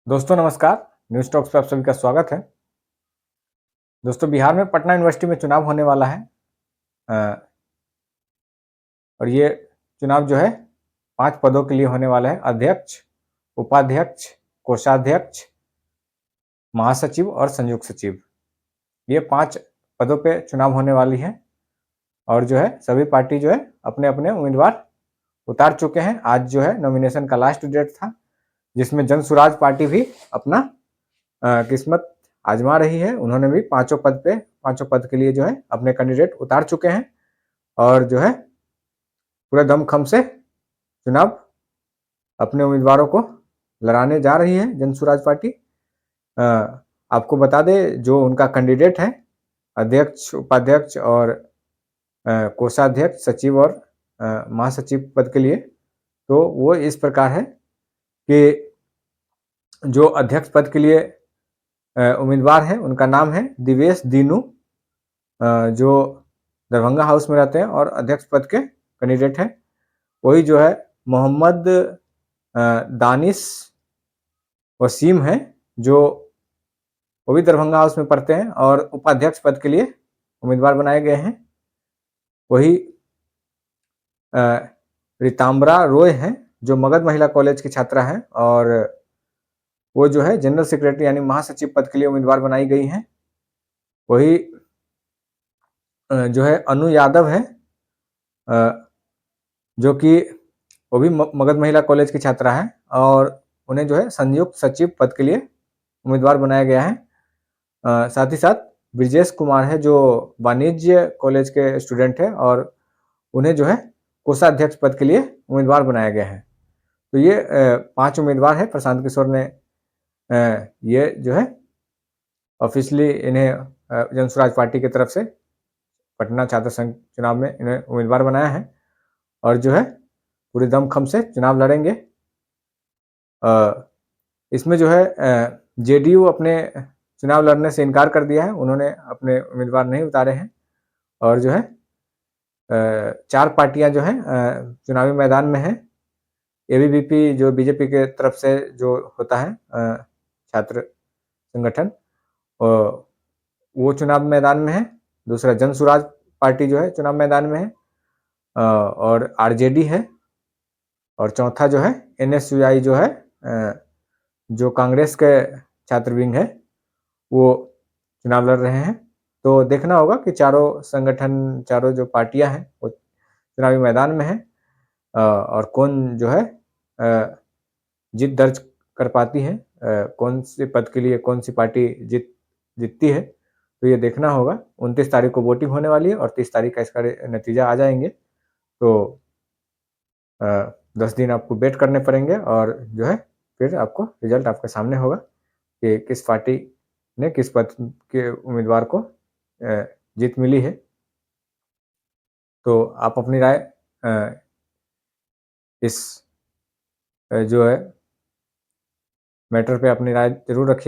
दोस्तों नमस्कार, news talks पे आप सभी का स्वागत है। दोस्तों बिहार में पटना यूनिवर्सिटी में चुनाव होने वाला है अ, और ये चुनाव जो है 5 पदों के लिए होने वाला है। अध्यक्ष, उपाध्यक्ष, कोषाध्यक्ष, महासचिव और संयुक्त सचिव। ये 5 पदों पे चुनाव होने वाली है और जो है सभी पार्टी जो है अपने-अपने उम्मीदवार उतार चुके हैं। आज जो है नॉमिनेशन का लास्ट डेट था, जिसमें जन सुराज पार्टी भी अपना किस्मत आजमा रही है। उन्होंने भी पांचों पद के लिए जो है अपने कैंडिडेट उतार चुके हैं और जो है पूरे दमखम से चुनाव अपने उम्मीदवारों को लड़ाने जा रही है जन सुराज पार्टी। आपको बता दें जो उनका कैंडिडेट है अध्यक्ष, उपाध्यक्ष और कोषाध्यक्ष, सचिव और महासचिव पद के लिए, तो वो इस प्रकार है कि जो अध्यक्ष पद के लिए उम्मीदवार है उनका नाम है दिवेश दीनू, जो दरभंगा हाउस में रहते हैं और अध्यक्ष पद के कैंडिडेट हैं। वही जो है मोहम्मद दानिश वसीम है, जो वो भी दरभंगा हाउस में पढ़ते हैं और उपाध्यक्ष पद के लिए उम्मीदवार बनाए गए हैं। वही रिताम्बरा रॉय हैं, जो मगध महिला कॉलेज की छात्रा हैं और वो जो है जनरल सेक्रेटरी यानी महासचिव पद के लिए उम्मीदवार बनाई गई हैं। वही जो है अनु यादव है, जो कि वो भी मगध महिला कॉलेज की छात्रा है और उन्हें जो है संयुक्त सचिव पद के लिए उम्मीदवार बनाया गया है। साथ ही साथ ब्रिजेश कुमार है, जो वाणिज्य कॉलेज के स्टूडेंट है और उन्हें जो है कोषाध्यक्ष पद के लिए उम्मीदवार बनाया गया है। तो ये 5 उम्मीदवार है। प्रशांत किशोर ने ये जो है ऑफिशियली इन्हें जनसुराज पार्टी की तरफ से पटना छात्र संघ चुनाव में इन्हें उम्मीदवार बनाया है और जो है पूरे दमखम से चुनाव लड़ेंगे। इसमें जो है जेडीयू अपने चुनाव लड़ने से इनकार कर दिया है, उन्होंने अपने उम्मीदवार नहीं उतारे हैं और जो है 4 पार्टियां जो हैं चुनावी मैदान में हैं। एबीवीपी जो बीजेपी के तरफ से जो होता है छात्र संगठन, वो चुनाव मैदान में है। दूसरा जन सुराज पार्टी जो है चुनाव मैदान में है और आरजेडी है और चौथा जो है एनएसयूआई जो है जो कांग्रेस के छात्र विंग है, वो चुनाव लड़ रहे हैं। तो देखना होगा कि चारों संगठन, चारों जो पार्टियां हैं वो चुनावी मैदान में है और कौन जो है जीत दर्ज कर पाती है, कौन से पद के लिए कौन सी पार्टी जीतती है, तो ये देखना होगा। 29 तारीख को वोटिंग होने वाली है और 30 तारीख का इसका नतीजा आ जाएंगे। तो 10 दिन आपको वेट करने पड़ेंगे और जो है फिर आपको रिजल्ट आपके सामने होगा कि किस पार्टी ने किस पद के उम्मीदवार को जीत मिली है। तो आप अपनी राय इस जो है मैटर पे अपनी राय जरूर रखिए।